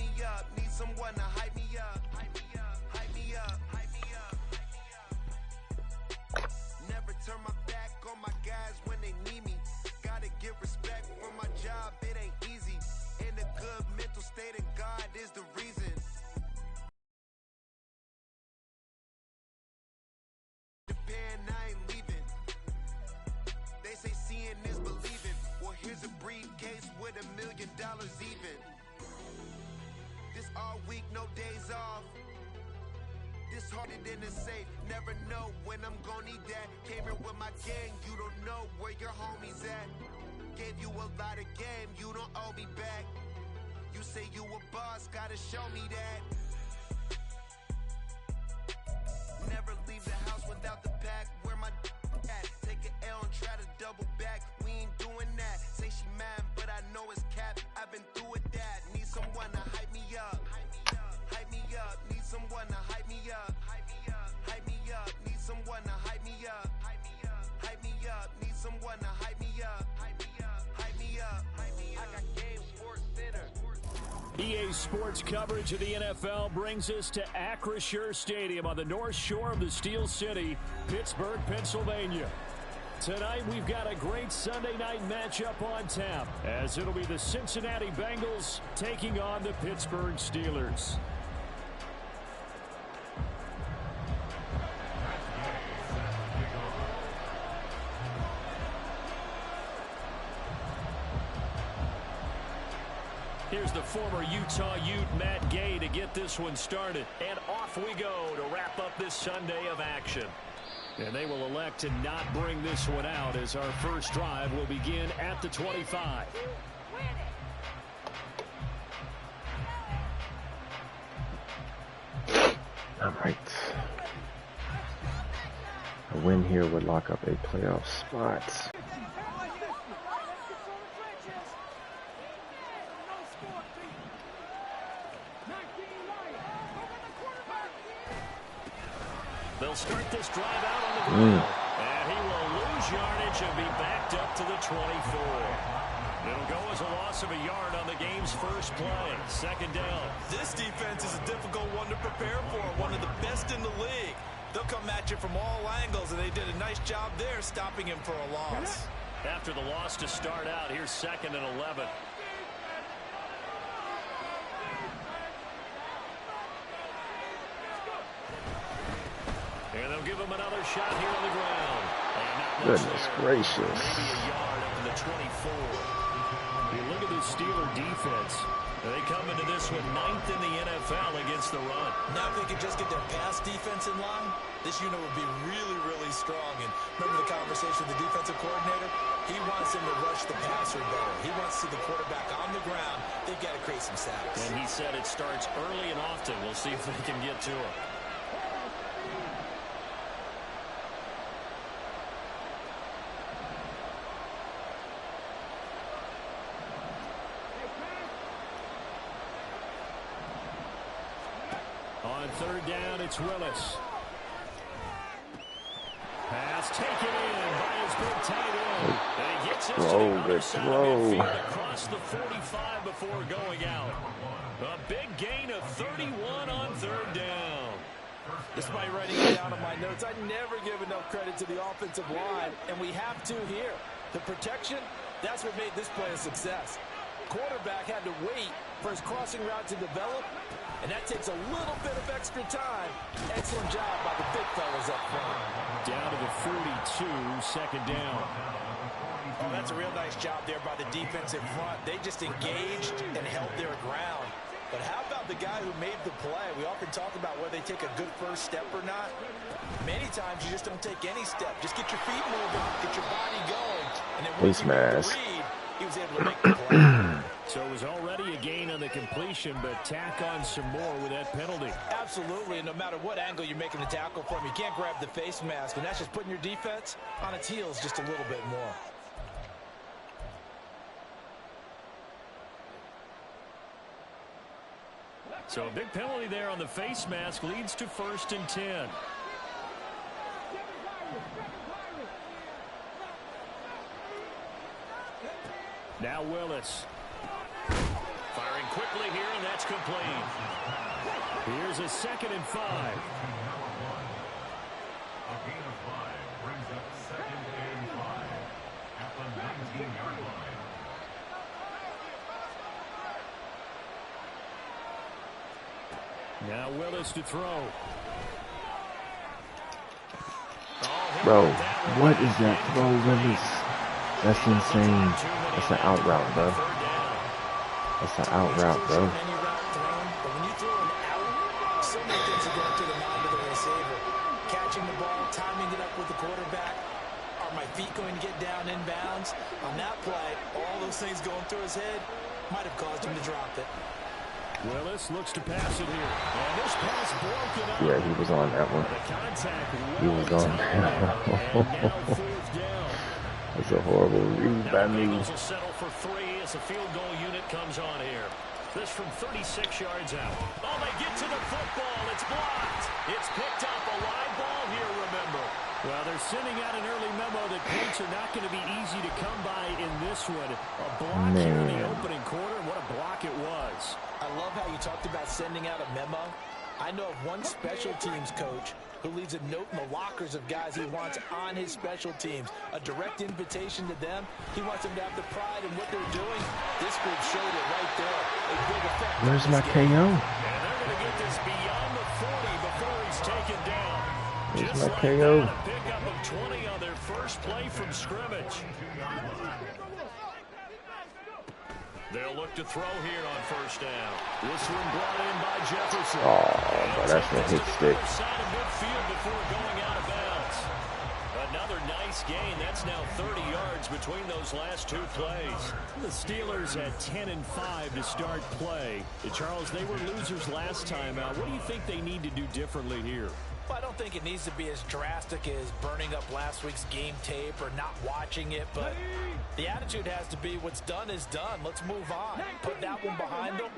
me up. Need someone to hype me up. Hype me up. Hype me up. Hype me up. Never turn my back on my guys when they need me. Gotta give respect for my job, it ain't easy. In a good mental state, and God is the reason. Japan, I ain't leaving. They say seeing is believing. Well, here's a briefcase with $1 million even. This all week, no days off. This harder than a safe. Never know when I'm gonna need that. Came here with my gang, you don't know where your homies at. Gave you a lot of game, you don't owe me back. You say you a boss, gotta show me that. Never leave the house without the pack. Where my at? Take an L and try to double back. We ain't doing that. Say she mad, but I know it's cap. I've been through with that. Need someone to hype me up. Hype me up. Hype me up. Need someone to hype me up. Hype me up. Hype me up. Need someone to hype me up. Hype me up. Hype me up. Need someone to hype me up. Hype me up. Hype me up. Hype me up. I got Game Sports Center. EA Sports coverage of the NFL brings us to Acrisure Stadium on the north shore of the Steel City, Pittsburgh, Pennsylvania. Tonight we've got a great Sunday night matchup on tap, as it'll be the Cincinnati Bengals taking on the Pittsburgh Steelers. Here's the former Utah Ute Matt Gay to get this one started. And off we go to wrap up this Sunday of action. And they will elect to not bring this one out, as our first drive will begin at the 25. All right. A win here would lock up a playoff spot. They'll start this drive out on the ground. And he will lose yardage and be backed up to the 24. It'll go as a loss of a yard on the game's first play. Second down. This defense is a difficult one to prepare for. One of the best in the league. They'll come at you from all angles, and they did a nice job there stopping him for a loss. After the loss to start out, here's 2nd and 11. And they'll give him another shot here on the ground. Goodness gracious. Maybe a yard up in the 24. You look at the Steeler defense. They come into this one 9th in the NFL against the run. Now if they could just get their pass defense in line, this unit would be really, really strong. And remember the conversation with the defensive coordinator? He wants him to rush the passer better. He wants to see the quarterback on the ground. They've got to create some sacks. And he said it starts early and often. We'll see if they can get to him. On third down, it's Willis. Pass taken in by his big tight end. And he gets it to the other side of midfield across the 45 before going out. A big gain of 31 on third down. Despite writing it down on my notes, I never give enough credit to the offensive line, and we have to here. The protection, that's what made this play a success. Quarterback had to wait for his crossing route to develop, and that takes a little bit of extra time. Excellent job by the big fellas up front. Down to the 42, second down. Oh, that's a real nice job there by the defensive front. They just engaged and held their ground. But how about the guy who made the play? We often talk about whether they take a good first step or not. Many times you just don't take any step. Just get your feet moving, get your body going. And then once you make the read, he was able to make the play. So it was already a gain on the completion, but tack on some more with that penalty. Absolutely, and no matter what angle you're making the tackle from, you can't grab the face mask, and that's just putting your defense on its heels just a little bit more. So a big penalty there on the face mask leads to 1st and 10. Now Willis. Firing quickly here, and that's complete. Here's a 2nd and 5. A gain of 5 brings up 2nd and 5 at the 19-yard line. Now Willis to throw. Bro, what is that throw, Willis? That's insane. That's an out route, bro. That's an out route, bro. When you throw an out, so many things are going through the mind of the receiver. Catching the ball, timing it up with the quarterback. Are my feet going to get down in bounds? On that play, all those things going through his head might have caused him to drop it. Willis looks to pass it here. And this pass broken up. Yeah, he was on that one. He was on that. That's a horrible read by me. Eagles will settle for 3 as the field goal unit comes on here. This from 36 yards out. Oh, they get to the football. It's blocked. It's picked up. A live ball here, remember. Well, they're sending out an early memo that points are not going to be easy to come by in this one. A block here in the opening quarter. What a block it was. I love how you talked about sending out a memo. I know of one special teams coach who leaves a note in the lockers of guys he wants on his special teams. A direct invitation to them. He wants them to have the pride in what they're doing. This group showed it right there. A big effect. Where's my KO? And they're going to get this beyond the 40 before he's taken down. Where's Just my like KO? that, a pickup of 20 on their first play from scrimmage. They'll look to throw here on first down. This one brought in by Jefferson. Oh, but that's a hit stick. Side of midfield before going out of bounds. Another nice gain. That's now 30 yards between those last 2 plays. The Steelers had 10 and 5 to start play. Charles, they were losers last time out. What do you think they need to do differently here? Well, I don't think it needs to be as drastic as burning up last week's game tape or not watching it, but the attitude has to be what's done is done. Let's move on. Put that one behind them,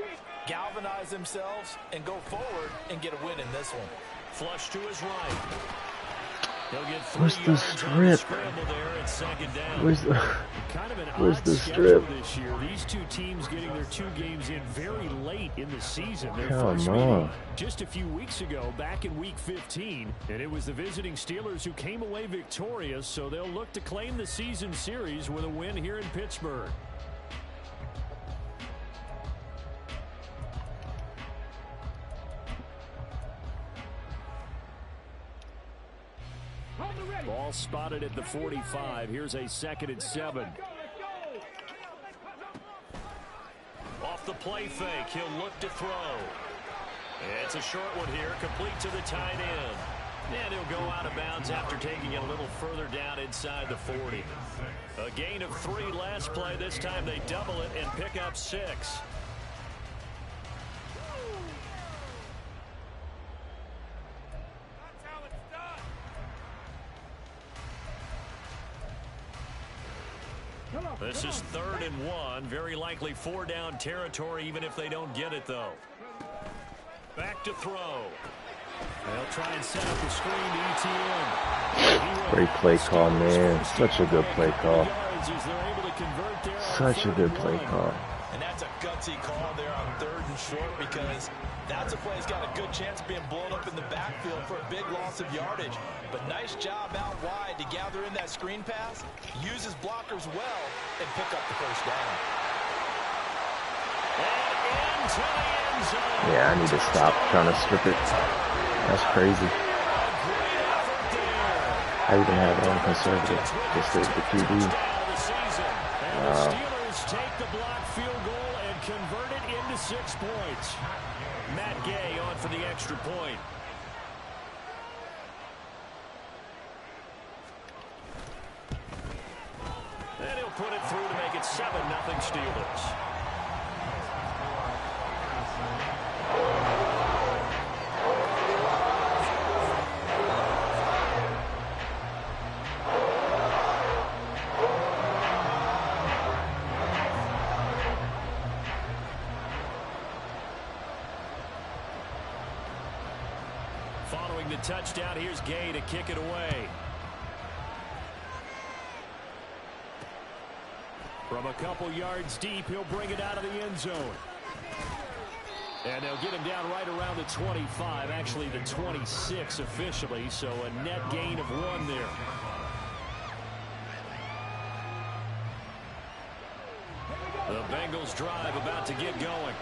galvanize themselves, and go forward and get a win in this one. Flush to his right. He'll get 3 Where's the yards strip? on the scramble there at 2nd down. Where's the... Kind of an Where's odd the schedule strip? this year. These two teams getting their 2 games in very late in the season. Their Come first on. meeting just a few weeks ago, back in Week 15, and it was the visiting Steelers who came away victorious, so they'll look to claim the season series with a win here in Pittsburgh. Ball spotted at the 45. Here's a 2nd and 7. Off the play fake, he'll look to throw. It's a short one here, complete to the tight end. And he'll go out of bounds after taking it a little further down inside the 40. A gain of 3 last play. This time they double it and pick up 6. This is 3rd and 1. Very likely 4-down territory, even if they don't get it, though. Back to throw. They'll try and set up the screen to ETN. Great play call, man. Such a good play call. Such a good play call. And that's a gutsy call there on 3rd and short, because that's a play that's got a good chance of being blown up in the backfield for a big loss of yardage. But nice job out wide to gather in that screen pass, use his blockers well, and pick up the first down. And into the end zone. Yeah, I need to stop trying to strip it. That's crazy. I even have it on conservative. Just the QB. Wow. The Steelers take the block field goal and convert it into 6 points. Matt Gay on for the extra point. And he'll put it through to make it 7-0 Steelers. Following the touchdown, here's Gay to kick it away. From a couple yards deep, he'll bring it out of the end zone. And they'll get him down right around the 25, actually the 26 officially, so a net gain of 1 there. The Bengals drive about to get going.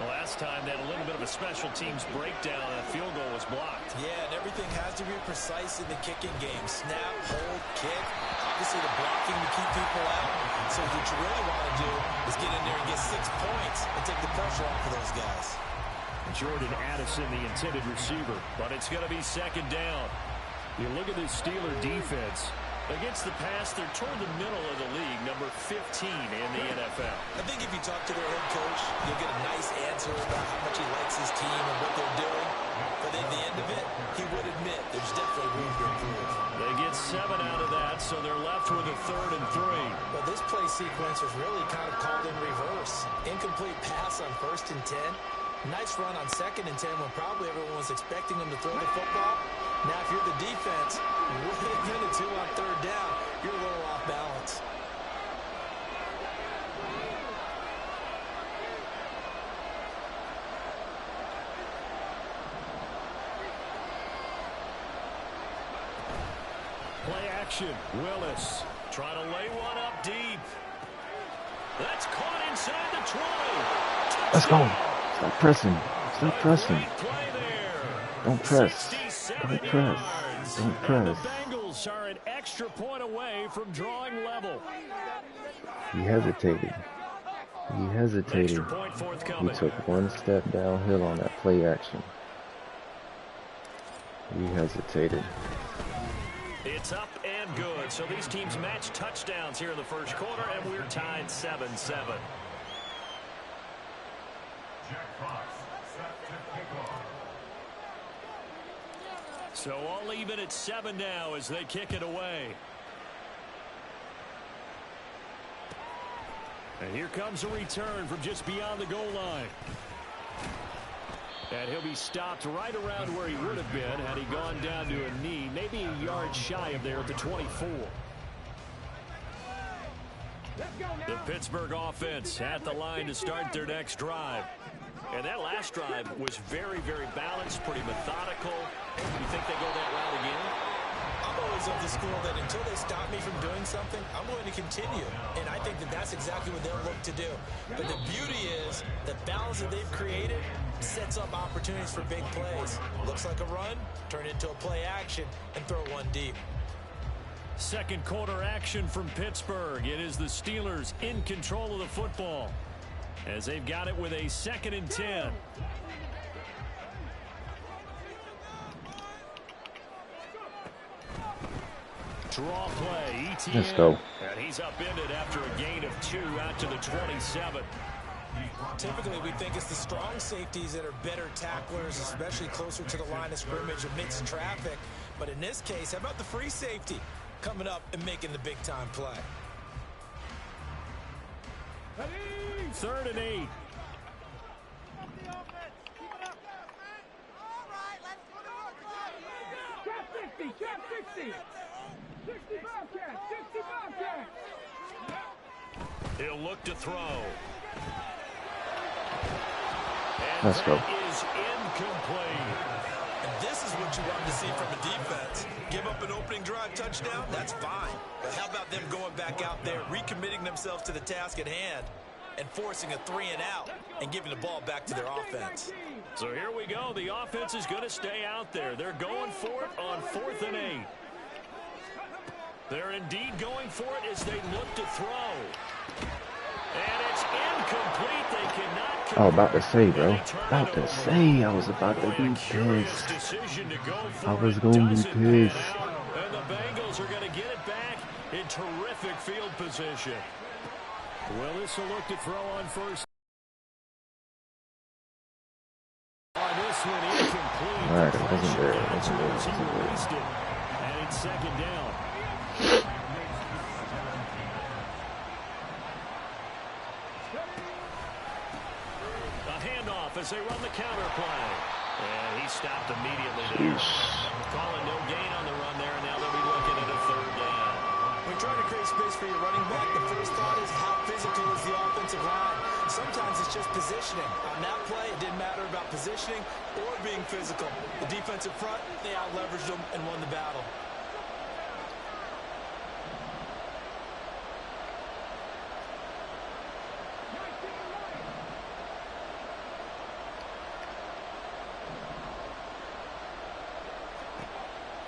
Last time they had a little bit of a special teams breakdown and a field goal was blocked. Yeah, and everything has to be precise in the kicking game. Snap, hold, kick. Obviously the blocking to keep people out. So what you really want to do is get in there and get 6 points and take the pressure off of those guys. Jordan Addison, the intended receiver. But it's going to be second down. You look at this Steeler defense. Against the pass, they're toward the middle of the league, number 15 in the NFL. I think if you talk to their head coach, you'll get a nice answer about how much he likes his team and what they're doing. But at the end of it, he would admit there's definitely room to improve. They get 7 out of that, so they're left with a 3rd and 3. But this play sequence was really kind of called in reverse. Incomplete pass on 1st and 10. Nice run on 2nd and 10 when probably everyone was expecting them to throw the football. Now, if you're the defense, within a 2 on 3rd down, you're a little off balance. Play action. Willis trying to lay one up deep. That's caught inside the 20. Let's go. Stop pressing. Stop pressing. Don't press. Don't press. Don't press. The Bengals are an extra point away from drawing level. He hesitated. He hesitated. Extra point He forthcoming. took 1 step downhill on that play action. He hesitated. It's up and good. So these teams match touchdowns here in the first quarter, and we're tied 7-7. Jack Fox set to kick off. So all even at 7 now as they kick it away. And here comes a return from just beyond the goal line. And he'll be stopped right around where he would have been had he gone down to a knee, maybe a yard shy of there at the 24. The Pittsburgh offense at the line to start their next drive. And that last drive was very, very balanced, pretty methodical. You think they go that route again? I'm always of the school that until they stop me from doing something, I'm going to continue. And I think that that's exactly what they'll look to do. But the beauty is the balance that they've created sets up opportunities for big plays. Looks like a run, turn it into a play action, and throw one deep. Second quarter action from Pittsburgh. It is the Steelers in control of the football as they've got it with a 2nd and 10. Draw play. ETN. Let's go. And he's upended after a gain of 2 out to the 27. Typically, we think it's the strong safeties that are better tacklers, especially closer to the line of scrimmage amidst traffic. But in this case, how about the free safety coming up and making the big-time play? 3rd and 8. He'll look to throw. And Let's go. is incomplete. And this is what you want to see from a defense. Give up an opening drive touchdown, that's fine. But how about them going back out there, recommitting themselves to the task at hand, and forcing a 3 and out, and giving the ball back to their offense. So here we go. The offense is going to stay out there. They're going for it on 4th and 8. They're indeed going for it as they look to throw. And it's incomplete. They cannot convert. I was about to say, bro. About to say. I was about to be pissed. I was going to be pissed. And the Bengals are going to get it back in terrific field position. Willis will look to throw on first. On this one, incomplete. All right, it wasn't there. It wasn't there. It wasn't He there. released it. And it's 2nd down. A handoff as they run the counter play. And he stopped immediately there. Calling no gain on the run there, and now they'll be looking at a 3rd down. When trying to create space for your running back, the first thought is how physical as the offensive line. Sometimes it's just positioning. On that play, it didn't matter about positioning or being physical. The defensive front, they out-leveraged them and won the battle.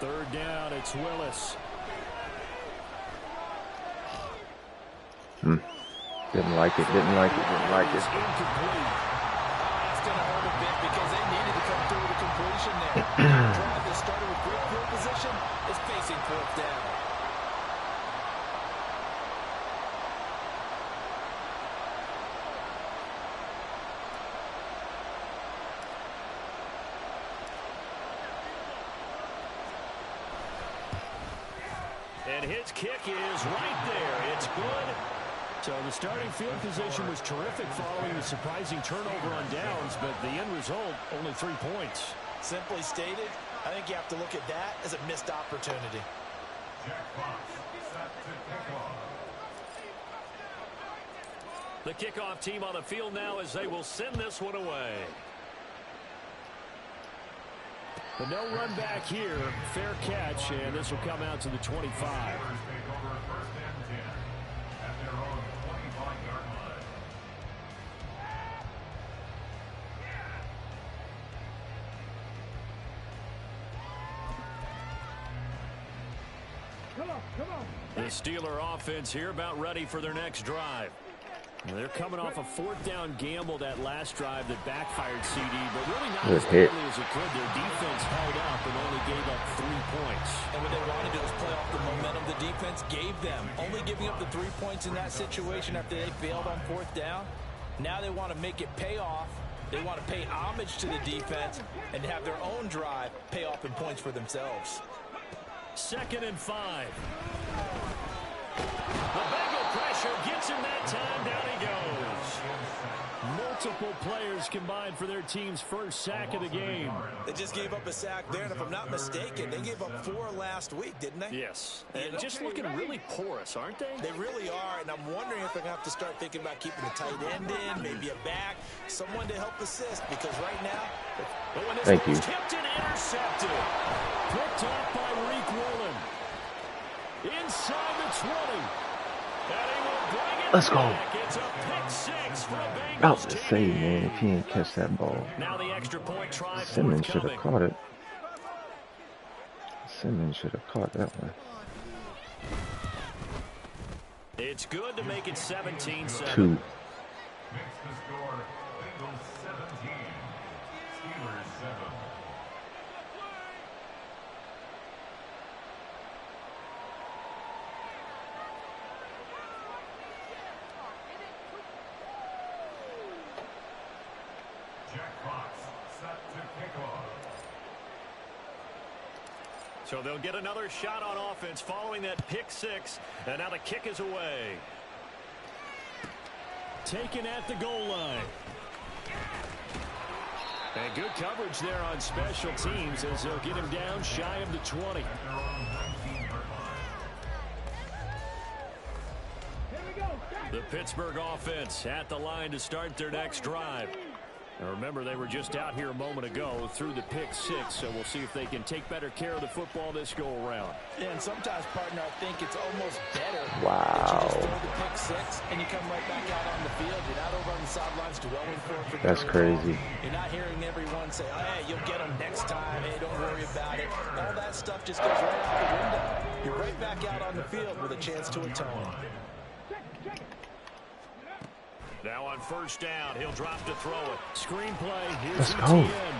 Third down, it's Willis. Didn't like it, didn't like it, didn't like it. Incomplete. That's going to hurt a bit because they needed to come through with a completion there. The drive that started with great field position is facing fourth down. And his kick is right there. It's good. So the starting field position was terrific following the surprising turnover on downs, but the end result, only 3 points. Simply stated, I think you have to look at that as a missed opportunity. The kickoff team on the field now as they will send this one away. But no run back here. Fair catch, and this will come out to the 25. The Steeler offense here about ready for their next drive. They're coming off a fourth down gamble that last drive that backfired CD, but really not as badly as it could. Their defense held up and only gave up 3 points. And what they wanted to do was play off the momentum the defense gave them. Only giving up the 3 points in that situation after they failed on fourth down. Now they want to make it pay off. They want to pay homage to the defense and have their own drive pay off in points for themselves. 2nd and 5. The Bengal pressure gets him that time. Down he goes. Multiple players combined for their team's first sack of the game. They just gave up a sack there, and if I'm not mistaken, they gave up 4 last week, didn't they? Yes. And just looking really porous, aren't they? They really are, and I'm wondering if they're going to have to start thinking about keeping the tight end in, maybe a back, someone to help assist, because right now... Thank you. Tipped and intercepted. Picked off by Reek Woolen. Inside the 20. And he will bring it Let's go. back. It's a pick 6 for a Bengals About to team. say, man, if he didn't catch that ball. Now the extra point try Simmons should have forthcoming. caught it. Simmons should have caught that one. It's good to make it 17-7. 2. Makes the score Bengals 17, Steelers 7. So they'll get another shot on offense following that pick 6, and now the kick is away. Taken at the goal line. And good coverage there on special teams as they'll get him down shy of the 20. The Pittsburgh offense at the line to start their next drive. Now remember, they were just out here a moment ago through the pick 6, so we'll see if they can take better care of the football this go-around. And sometimes, partner, I think it's almost better Wow. that you just throw the pick 6 and you come right back out on the field. You're not over on the sidelines dwelling for it. That's crazy. You're not hearing everyone say, oh, hey, you'll get them next time. Hey, don't worry about it. All that stuff just goes right out the window. You're right back out on the field with a chance to atone. Now on first down, he'll drop to throw it. Screen play, here's Let's go. ETN.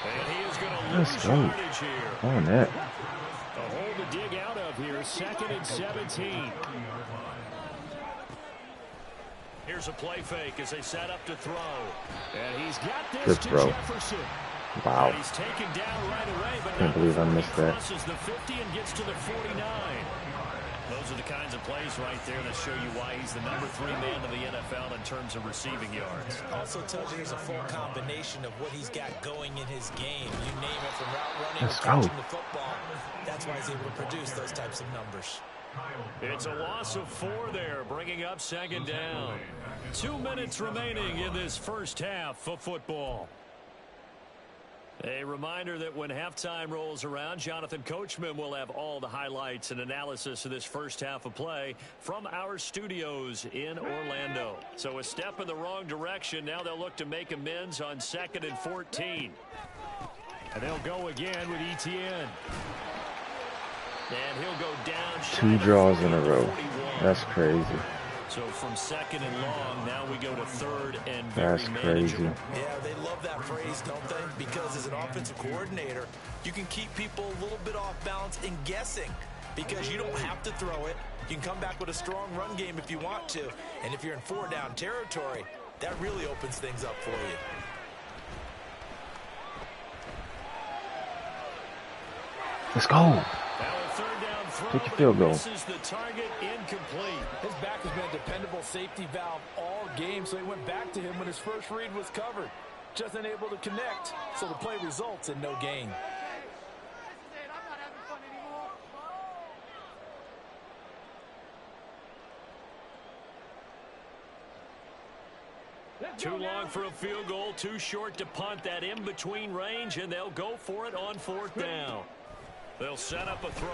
And he is going to lose yardage here. On that. A hole to dig out of here, 2nd and 17. Here's a play fake as they set up to throw. And he's got this Good to throw. Jefferson. Wow. And he's taken down right away, but Can't believe I missed that. crosses the 50 and gets to the 49. Those are the kinds of plays right there that show you why he's the number 3 man in the NFL in terms of receiving yards. Also tells you there's a full combination of what he's got going in his game. You name it, from route running to Let's catching go. the football. That's why he's able to produce those types of numbers. It's a loss of 4 there, bringing up second down. 2 minutes remaining in this first half of football. A reminder that when halftime rolls around, Jonathan Coachman will have all the highlights and analysis of this first half of play from our studios in Orlando. So a step in the wrong direction. Now they'll look to make amends on 2nd and 14. And they'll go again with Etienne. And he'll go down. 2 draws in a row. That's crazy. So from 2nd and long, now we go to 3rd and That's very crazy. manageable. Yeah, they love that phrase, don't they? Because as an offensive coordinator, you can keep people a little bit off balance and guessing because you don't have to throw it. You can come back with a strong run game if you want to. And if you're in 4-down territory, that really opens things up for you. Let's go. Take your field goal. The target incomplete. His back has been a dependable safety valve all game, so he went back to him when his first read was covered. Just unable to connect, so the play results in no gain. Too long for a field goal, too short to punt. That in-between range, and they'll go for it on 4th down. They'll set up a throw.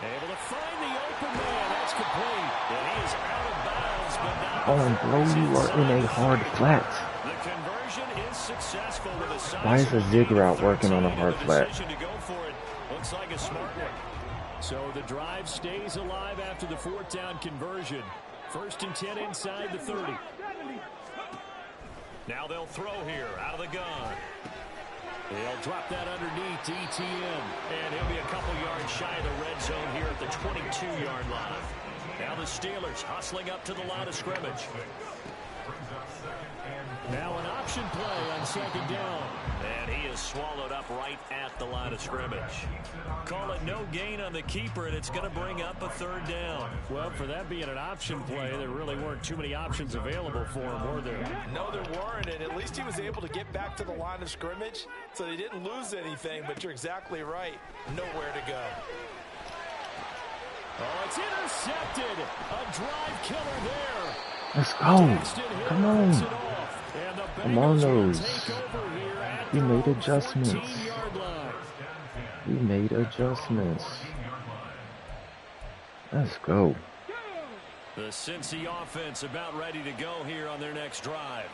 Able to find the open man. That's complete. And he is out of bounds, but not. Oh, bro, you are in a hard flat. The conversion is successful with a Why is a zig route working on a hard flat? To go for it. Looks like a smart one. So the drive stays alive after the 4th down conversion. 1st and 10 inside the 30. Now they'll throw here out of the gun. He'll drop that underneath to Etienne. And he'll be a couple yards shy of the red zone here at the 22-yard line. Now the Steelers hustling up to the line of scrimmage. Now an option play on 2nd down. And he is swallowed up right at the line of scrimmage. Call it no gain on the keeper, and it's going to bring up a 3rd down. Well, for that being an option play, there really weren't too many options available for him, were there? No, there weren't, and at least he was able to get back to the line of scrimmage, so they didn't lose anything, but you're exactly right. Nowhere to go. Oh, it's intercepted. A drive killer there. Let's go. Come on. Come on, those. We made adjustments. We made adjustments. Let's go. The Cincy offense about ready to go here on their next drive.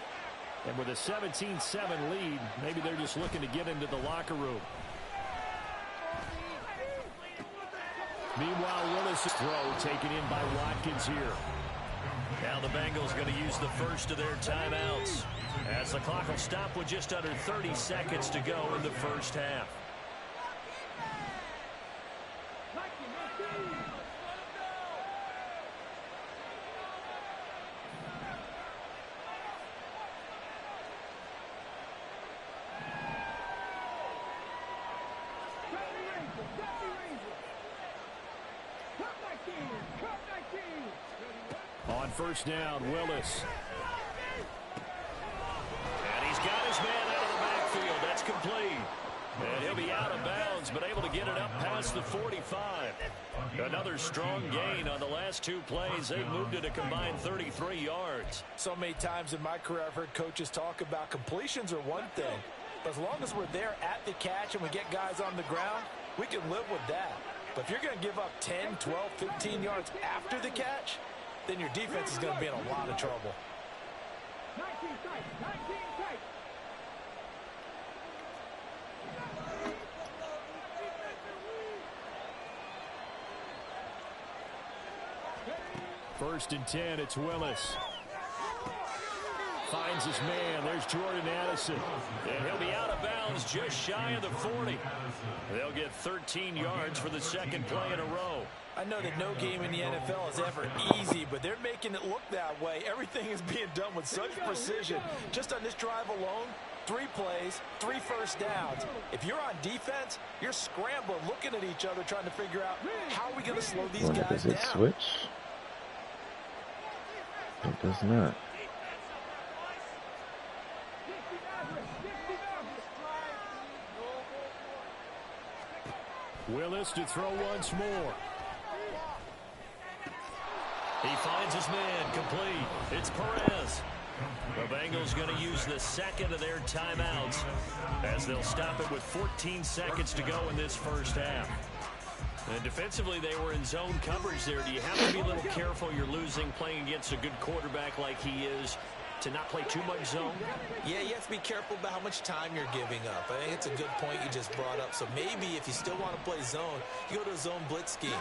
And with a 17-7 lead, maybe they're just looking to get into the locker room. Meanwhile, Willis' throw taken in by Watkins here. Now the Bengals going to use the first of their timeouts as the clock will stop with just under 30 seconds to go in the first half. On 1st down, Willis. And he's got his man out of the backfield. That's complete. And he'll be out of bounds, but able to get it up past the 45. Another strong gain on the last 2 plays. They've moved it a combined 33 yards. So many times in my career I've heard coaches talk about completions are one thing. But as long as we're there at the catch and we get guys on the ground, we can live with that. But if you're going to give up 10, 12, 15 yards after the catch, then your defense is going to be in a lot of trouble. 19 tight, 19 tight. First and 10, it's Willis. Finds his man. There's Jordan Addison. And he'll be out of bounds just shy of the 40. They'll get 13 yards for the 2nd play in a row. I know that no game in the NFL is ever easy, but they're making it look that way. Everything is being done with such precision. Just on this drive alone, 3 plays, 3 first downs. If you're on defense, you're scrambling, looking at each other, trying to figure out how are we going to slow these guys Does it down. switch? It does not. Willis to throw once more. He finds his man, complete. It's Perez. The Bengals going to use the second of their timeouts as they'll stop it with 14 seconds to go in this first half. And defensively, they were in zone coverage there. Do you have to be a little careful? You're losing, playing against a good quarterback like he is, to not play too much zone? Yeah, you have to be careful about how much time you're giving up. I think it's a good point you just brought up. So maybe if you still want to play zone, you go to a zone blitz scheme,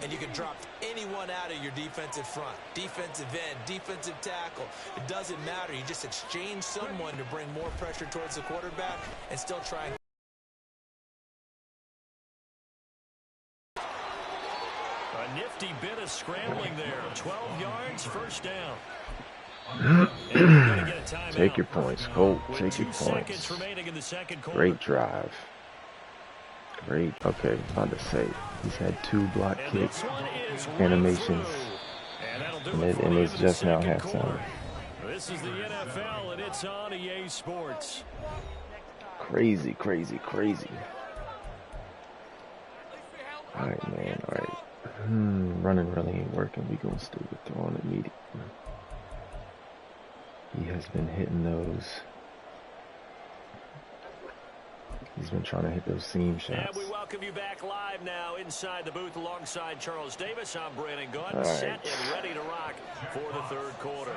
and you can drop anyone out of your defensive front, defensive end, defensive tackle. It doesn't matter. You just exchange someone to bring more pressure towards the quarterback and still try and a nifty bit of scrambling there. 12 yards, first down. Take your points, Colt. Take your points. Great drive. Great. Okay, about to say, he's had 2 block kick animations, and it's just now halftime. This is the NFL, and it's on EA Sports. Crazy, crazy, crazy. All right, man. All right. Running really ain't working. We gonna still get throwing immediately. He has been hitting those. He's been trying to hit those seam shots. And we welcome you back live now inside the booth alongside Charles Davis. I'm Brandon Gunn, right. set and ready to rock for the third quarter.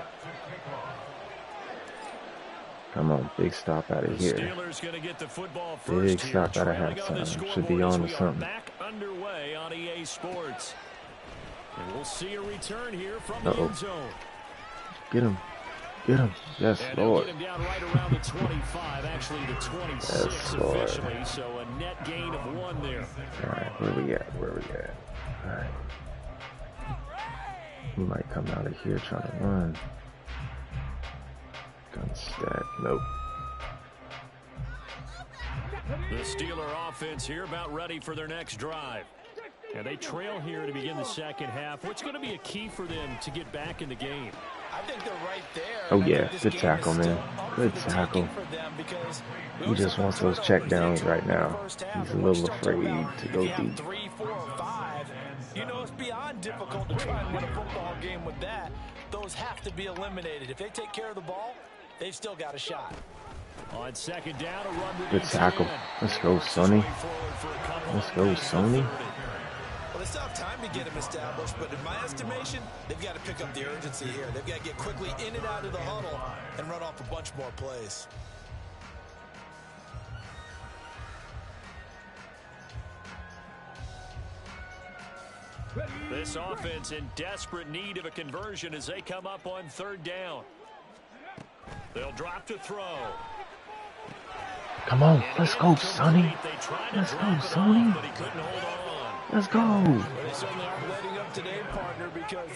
Come on, big stop out of here. Steelers going to get the football first. Big stop out of halftime. Should be on to something. Back underway on EA Sports. And we'll see a return here from the end zone. Get him. Get him. Yes, and Lord. Get him down right around the 25, actually the 26 yes, officially, so a net gain of 1 there. All right, where we at? Where we at? All right. He might come out of here trying to run. Gun stack. Nope. The Steeler offense here about ready for their next drive. And they trail here to begin the second half. What's going to be a key for them to get back in the game? I think they're right there. Oh, yeah. Good tackle, man. Good tackle. He just wants those check downs right now. He's a little afraid to go deep. 3, 4, 5. You know, it's beyond difficult to try and win a football game with that. Those have to be eliminated. If they take care of the ball, they've still got a shot. On second down, a run. Good tackle. Let's go, Sonny. Let's go, Sonny. Well, they still have time to get him established, but in my estimation, they've got to pick up the urgency here. They've got to get quickly in and out of the huddle and run off a bunch more plays. This offense in desperate need of a conversion as they come up on third down. They'll drop to throw. Come on, let's go, Sonny. Let's go, Sonny. Let's go.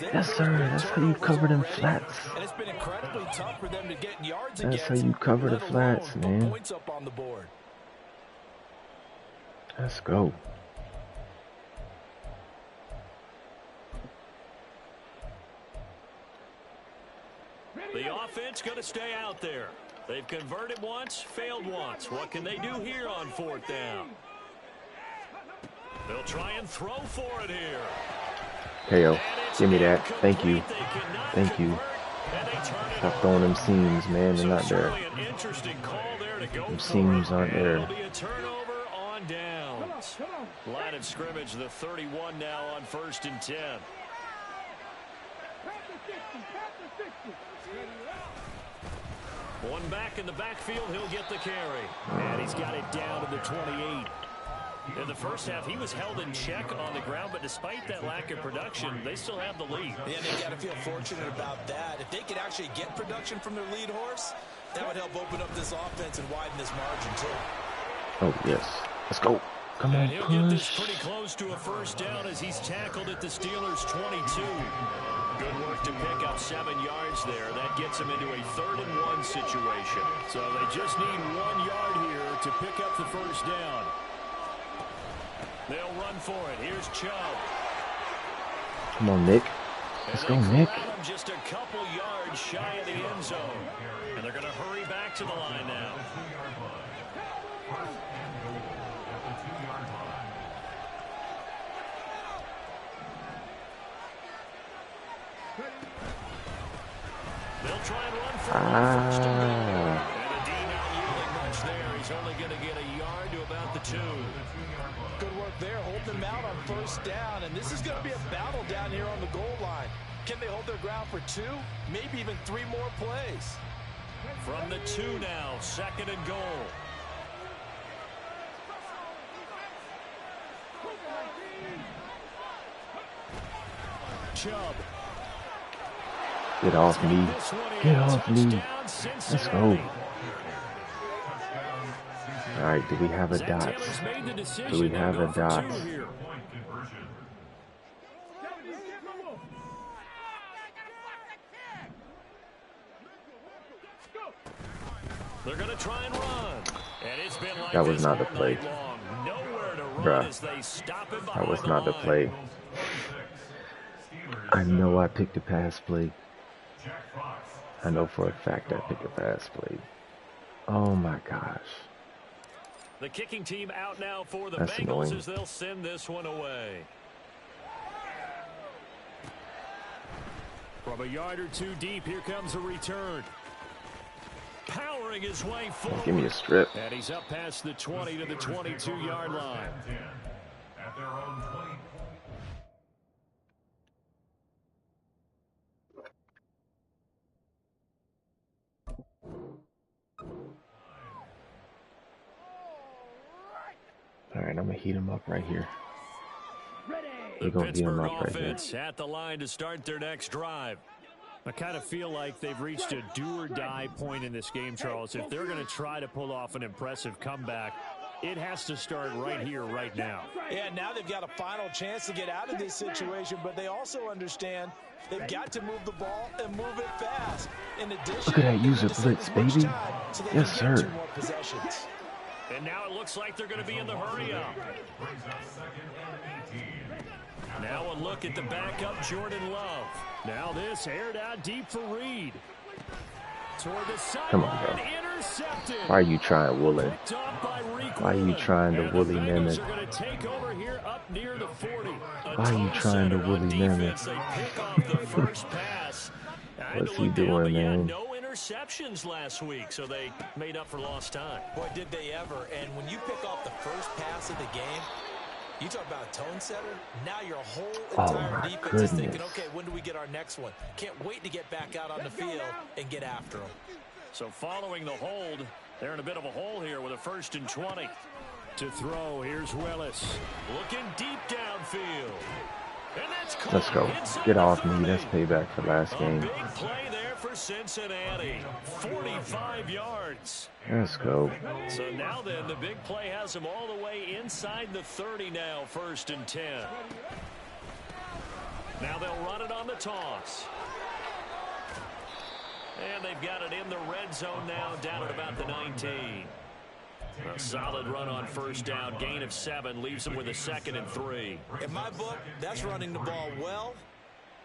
Yes, sir. That's how you cover them flats. And it's been incredibly tough for them to get yards. That's how you cover the flats, man. Points up on the board. Let's go. The offense going to stay out there. They've converted once, failed once. What can they do here on fourth down? They'll try and throw for it here. KO. Give me that. Thank you. Thank you. Stop throwing them seams, man. They're not there. Them seams aren't there. It'll be a turnover on downs. Line of scrimmage, the 31 now on 1st and 10. One back in the backfield, he'll get the carry. And he's got it down to the 28. In the first half, he was held in check on the ground, but despite that lack of production, they still have the lead. Yeah, they got to feel fortunate about that. If they could actually get production from their lead horse, that would help open up this offense and widen this margin, too. Oh, yes. Let's go. Come on, he'll get this pretty close to a first down as he's tackled at the Steelers' 22. Good work to pick up 7 yards there. That gets them into a 3rd and 1 situation. So they just need 1 yard here to pick up the first down. They'll run for it. Here's Chubb. Come on, Nick. Let's go, Nick. Just a couple yards shy of the end zone. And they're going to hurry back to the line now. They'll try and run for first and goal. And a D not yielding much there. He's only going to get a yard to about the 2. Good work there, holding them out on first down. And this is going to be a battle down here on the goal line. Can they hold their ground for 2, maybe even 3 more plays? From the 2 now, 2nd and goal. Chubb. Get off me. Get off me. Let's go. All right, do we have a dot? Do we have a dot? They're going to try and run. And it's been like that was not the play. Bruh. That was not the play. I know I picked a pass play. I know for a fact I picked a pass play. Oh my gosh. The kicking team out now for the That's Bengals annoying. As they'll send this one away. From a yard or 2 deep, here comes a return. Powering his way forward. Give me a strip. And he's up past the 20 to the 22-yard line. At their own 20. All right, I'm going to heat him up right here. We're going to heat him up right here. Offense at the line to start their next drive. I kind of feel like they've reached a do-or-die point in this game, Charles. If they're going to try to pull off an impressive comeback, it has to start right here, right now. Yeah, now they've got a final chance to get out of this situation, but they also understand they've got to move the ball and move it fast. In addition, look at that user blitz, baby. Yes, sir. And now it looks like they're going to be in the hurry-up. Now a look at the backup, Jordan Love. Now this aired out deep for Reed. Toward the Come on, bro. intercepted. Why are you trying wooling? Picked off by Reed. Why are you trying to woolly The Naaman? Bengals are going to take over here up near the 40. Why are you trying to woolly Naaman? They pick off the first pass. What's he doing, man? No interceptions last week, so they made up for lost time. Boy, did they ever. And when you pick off the first pass of the game, you talk about a tone setter. Now your whole entire defense is thinking, okay, when do we get our next one? Can't wait to get back out on the field and get after them. So following the hold, they're in a bit of a hole here with a 1st and 20. To throw, here's Willis. Looking deep downfield. And that's Let's go. Get off me. That's payback for last game. Big play there for Cincinnati. 45 yards. Let's go. So now then, the big play has them all the way inside the 30 now, 1st and 10. Now they'll run it on the toss. And they've got it in the red zone now, down at about the 19. A solid run on 1st down, gain of 7, leaves them with a 2nd and 3. In my book, that's running the ball well,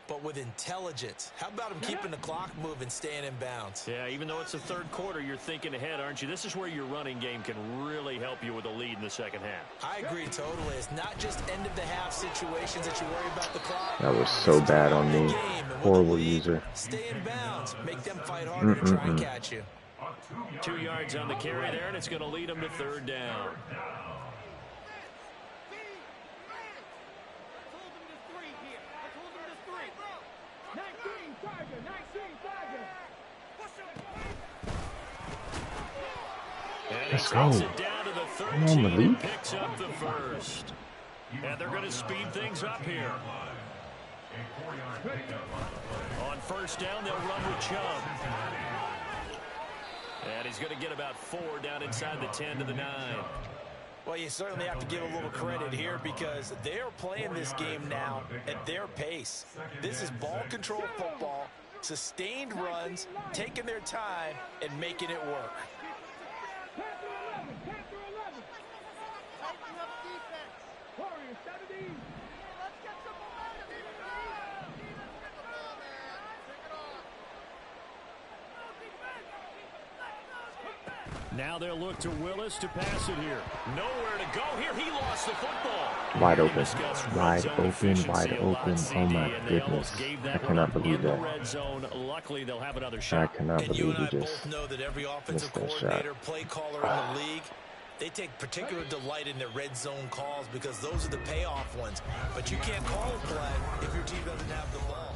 but with intelligence. How about him keeping the clock moving, staying in bounds? Yeah, even though it's the 3rd quarter, you're thinking ahead, aren't you? This is where your running game can really help you with a lead in the 2nd half. I agree totally. It's not just end-of-the-half situations that you worry about the clock. That was so bad on me. Horrible user. Stay in bounds. Make them fight harder to try and catch you. 2 yards on the carry there, and it's going to lead them to 3rd down. Let's go. Come on, Malik. Picks up the 1st. And they're going to speed things up here. On 1st down, they'll run with Chubb. And he's going to get about 4 down inside the 10 to the 9. Well, you certainly have to give a little credit here because they're playing this game now at their pace. This is ball control football, sustained runs, taking their time, and making it work. Now they'll look to Willis to pass it here. Nowhere to go here. He lost the football. Wide open. Wide open. Wide open. Oh my goodness. I cannot believe that. Luckily, they'll have another shot. I cannot believe he just know that every offensive missed that coordinator, play caller in the league, they take particular delight in their red zone calls because those are the payoff ones. But you can't call a play if your team doesn't have the ball.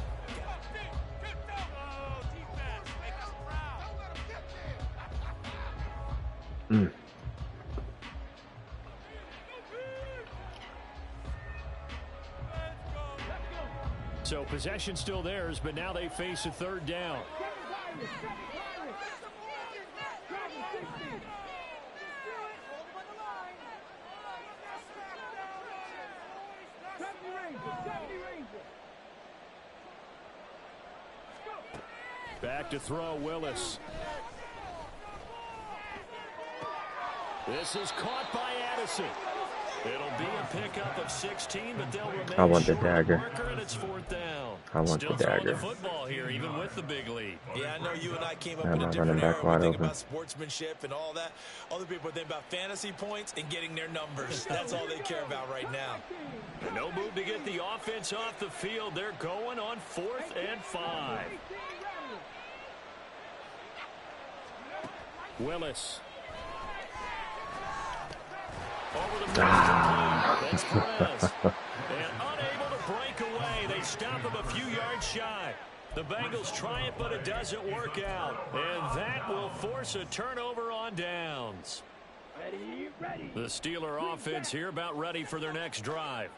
So possession still theirs, but now they face a third down. Back to throw, Willis. This is caught by Addison. It'll be a pickup of 16, but they'll remain I want the short dagger. marker, and it's fourth down. I want Still the dagger. throwing the football here, even with the big lead. Yeah, I know you and I came up Yeah, in a my different running back era. wide We think open. about sportsmanship and all that. Other people think about fantasy points and getting their numbers. That's all they care about right now. No move to get the offense off the field. They're going on 4th and 5. Willis. Over the middle. That's Perez. And unable to break away. They stop him a few yards shy. The Bengals try it, but it doesn't work out. And that will force a turnover on downs. The Steeler offense here about ready for their next drive.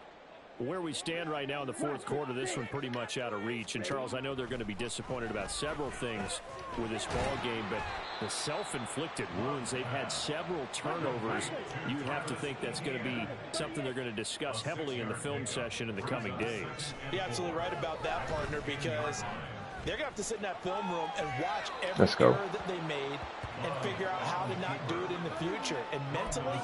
Where we stand right now in the fourth quarter, this one pretty much out of reach. And, Charles, I know they're going to be disappointed about several things with this ball game, but the self-inflicted wounds, they've had several turnovers. You have to think that's going to be something they're going to discuss heavily in the film session in the coming days. You're absolutely right about that, partner, because they're going to have to sit in that film room and watch every Let's go. error that they made and figure out how to not do it in the future. And mentally,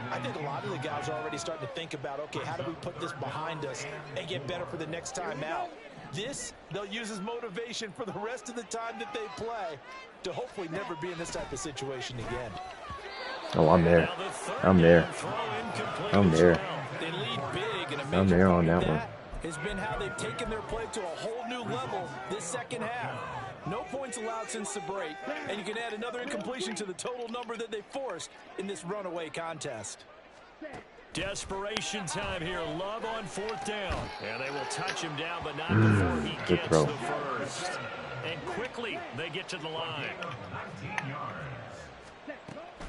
I think a lot of the guys are already starting to think about, okay, how do we put this behind us and get better for the next time out? This, they'll use as motivation for the rest of the time that they play to hopefully never be in this type of situation again. Oh, I'm there. I'm there. I'm there. They lead big, and a I'm major there on part of that one. has been how they've taken their play to a whole new level this second half. No points allowed since the break, and you can add another incompletion to the total number that they forced in this runaway contest. Desperation time here. Love on 4th down. And they will touch him down, but not before he good gets throw. the first. And quickly, they get to the line.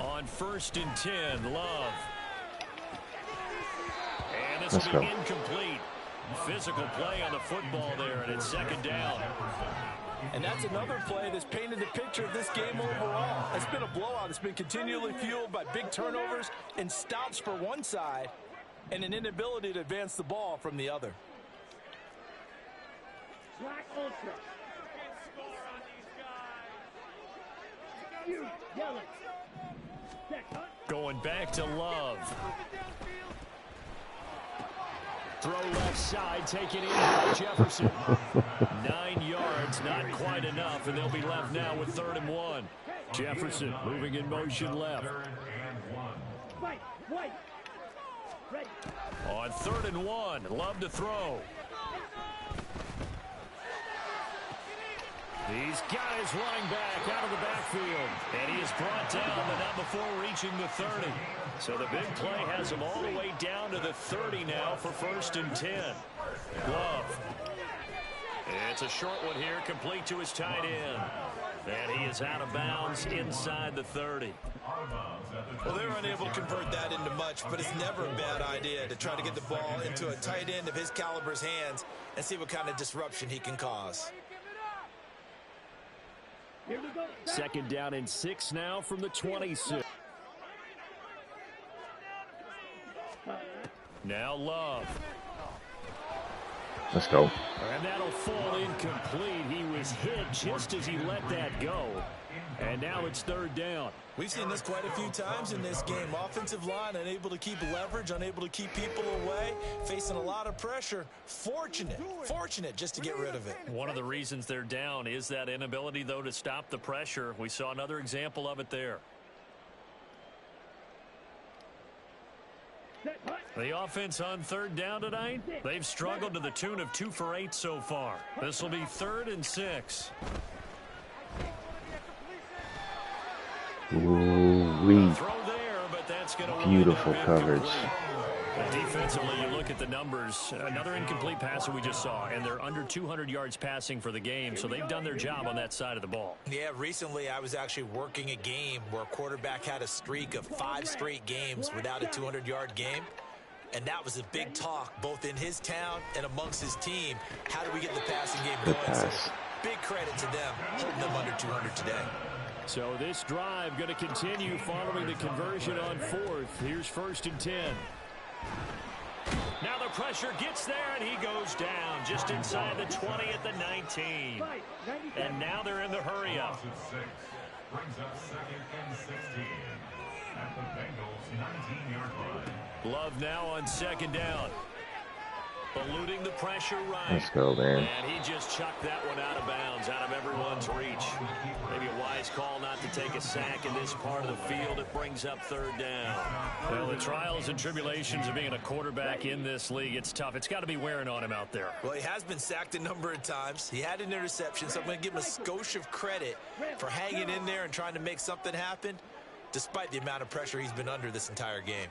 On 1st and 10, Love. And this Let's will go. be incomplete. Physical play on the football there, and it's 2nd down. And that's another play that's painted the picture of this game overall. It's been a blowout. It's been continually fueled by big turnovers and stops for one side and an inability to advance the ball from the other. Black Ultra. You, yellow. Going back to Love. Throw left side, taken in by Jefferson. 9 yards, not quite enough, and they'll be left now with 3rd and 1. Jefferson moving in motion left. On 3rd and 1, Love to throw. He's got his running back out of the backfield. And he is brought down, but not before reaching the 30. So the big play has him all the way down to the 30 now for 1st and 10. Love. It's a short one here, complete to his tight end. And he is out of bounds inside the 30. Well, they're unable to convert that into much, but it's never a bad idea to try to get the ball into a tight end of his caliber's hands and see what kind of disruption he can cause. 2nd down and 6 now from the 26. Now Love. Let's go. And that'll fall incomplete. He was hit just as he let that go. And now it's 3rd down. We've seen this quite a few times in this game. Offensive line unable to keep leverage, unable to keep people away, facing a lot of pressure. Fortunate just to get rid of it. One of the reasons they're down is that inability, though, to stop the pressure. We saw another example of it there. The offense on third down tonight, they've struggled to the tune of 2 for 8 so far. This will be 3rd and 6. Ooh-wee. Beautiful coverage. Defensively, you look at the numbers. Another incomplete pass that we just saw, and they're under 200 yards passing for the game, so they've done their job on that side of the ball. Yeah, recently I was actually working a game where a quarterback had a streak of 5 straight games without a 200-yard game, and that was a big talk both in his town and amongst his team. How do we get the passing game going? So big credit to them, holding them under 200 today. So this drive going to continue following the conversion on 4th. Here's 1st and 10. Now the pressure gets there, and he goes down just inside the 20 at the 19. And now they're in the hurry-up. Brings up 2nd and 16 at the Bengals' 19-yard line. Love now on 2nd down. Eluding the pressure right. Let's go, man. And he just chucked that one out of bounds, out of everyone's reach. Maybe a wise call not to take a sack in this part of the field. It brings up 3rd down. Well, the trials and tribulations of being a quarterback in this league, it's tough. It's got to be wearing on him out there. Well, he has been sacked a number of times. He had an interception, so I'm going to give him a skosh of credit for hanging in there and trying to make something happen, despite the amount of pressure he's been under this entire game.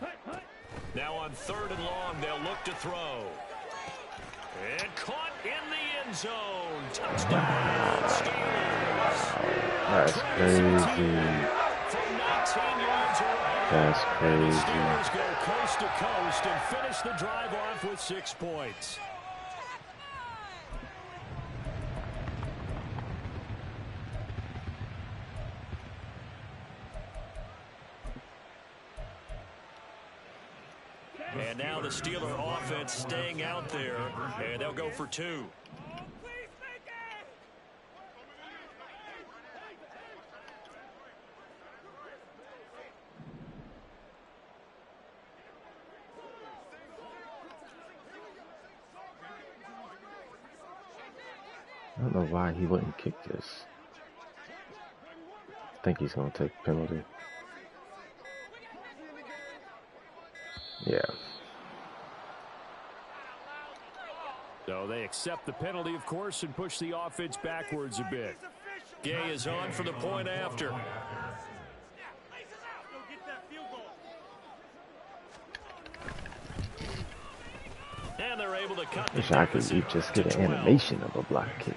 Now on 3rd and long, they'll look to throw. And caught in the end zone. Touchdown, Steelers. That's crazy. From 19 yards away. That's crazy. The Steelers go coast to coast and finish the drive off with 6 points. And now the Steeler offense staying out there, and they'll go for 2. I don't know why he wouldn't kick this. I think he's going to take a penalty. Yeah. So they accept the penalty, of course, and push the offense backwards a bit. Gay is on for the point after. And they're able to cut the Wish I could just get an animation of a block kick.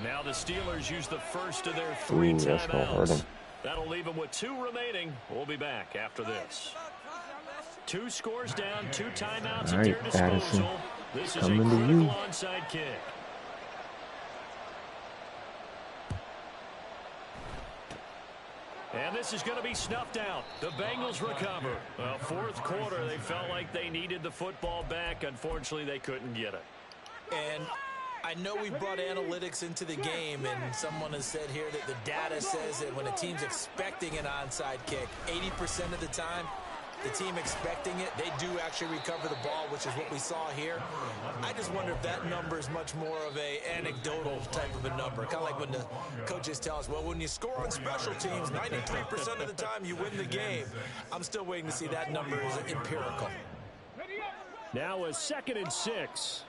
Now the Steelers use the first of their 3 timeouts. That'll leave them with 2 remaining. We'll be back after this. 2 scores down, 2 timeouts at their disposal. This is a critical onside kick. And this is going to be snuffed out. The Bengals recover. Well, 4th quarter, they felt like they needed the football back. Unfortunately, they couldn't get it. And I know we brought analytics into the game, and someone has said here that the data says that when a team's expecting an onside kick, 80% of the time, the team expecting it, they do actually recover the ball, which is what we saw here. I just wonder if that number is much more of a anecdotal type of a number. Kind of like when the coaches tell us, well, when you score on special teams, 93% of the time you win the game. I'm still waiting to see that number is empirical. Now a 2nd and 6.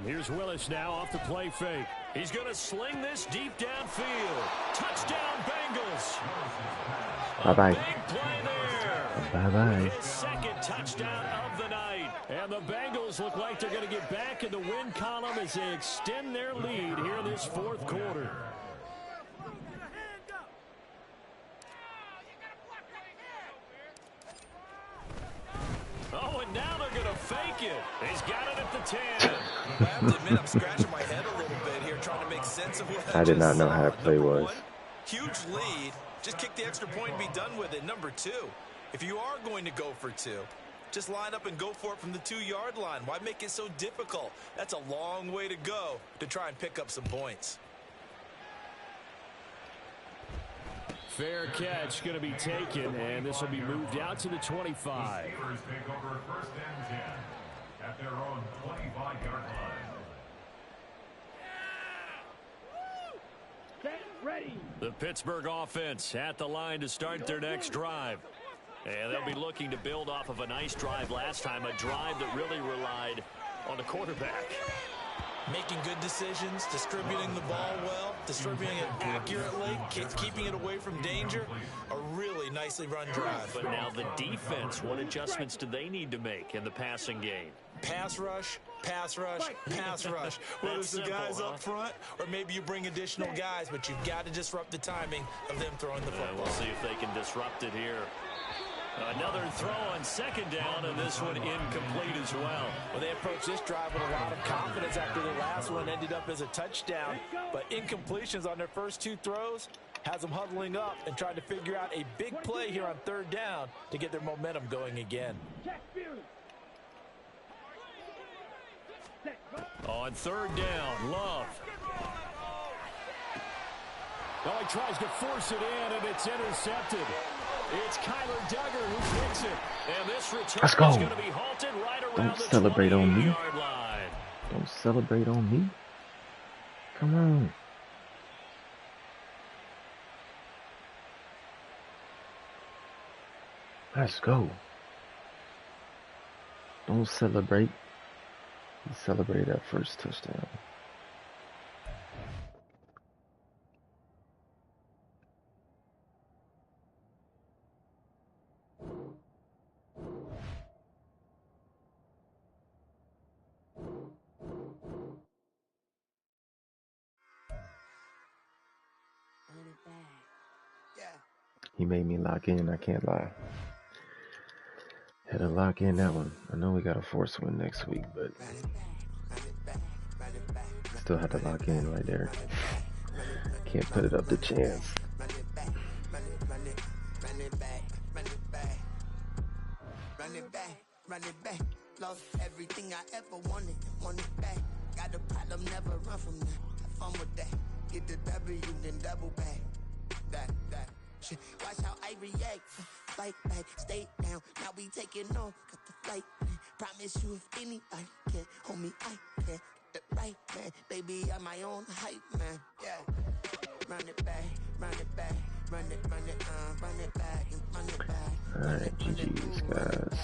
Here's Willis now off the play fake. He's going to sling this deep downfield. Touchdown, Bengals. Bye-bye. Big play there. Bye-bye. His 2nd touchdown of the night. And the Bengals look like they're going to get back in the win column as they extend their lead here in this 4th quarter. Oh, and now they're going to fake it. He's got it at the 10. I have to admit, I'm scratching my head a little bit here, trying to make sense of what I did not know how that play was. Huge lead. Just kick the extra point and be done with it. Number 2, if you are going to go for 2, just line up and go for it from the 2-yard line. Why make it so difficult? That's a long way to go to try and pick up some points. Fair catch going to be taken, and this will be moved out to the 25. The Steelers take over 1st and 10 at their own 25-yard line. Set, ready. The Pittsburgh offense at the line to start their next drive. And they'll be looking to build off of a nice drive last time, a drive that really relied on the quarterback. Making good decisions, distributing the ball well, distributing it accurately, keeping it away from danger. A really nicely run drive. But now the defense, what adjustments do they need to make in the passing game? Pass rush, pass rush, pass rush. Whether it's the guys up front or maybe you bring additional guys, but you've got to disrupt the timing of them throwing the football. We'll see if they can disrupt it here. Another throw on 2nd down, and this one incomplete as well. Well, they approached this drive with a lot of confidence after the last one ended up as a touchdown. But incompletions on their first 2 throws has them huddling up and trying to figure out a big play here on 3rd down to get their momentum going again. On 3rd down, Love. Oh, he tries to force it in, and it's intercepted. It's Kyler Duggar who picks it. And this return is going to be halted right around the 20-yard line. Don't celebrate on me. Come on. Let's go. Don't celebrate. You celebrate that first touchdown. He made me lock in, I can't lie. Had to lock in that one. I know we got a force win next week, but still had to lock in right there. Can't put it up to chance. Run it back. Lost everything I ever wanted it back. Got a problem, never run from that. Have fun with that. Get the W, then double back. That. Shit. Watch how I react. Fight back, stay down. Now we taking on. Got the flight. Promise you if anybody can, homie, I can. Get the right man. Baby, I'm my own hype man. Yeah. Run it back, run it back. Run it back, run it back. Alright, GG's guys.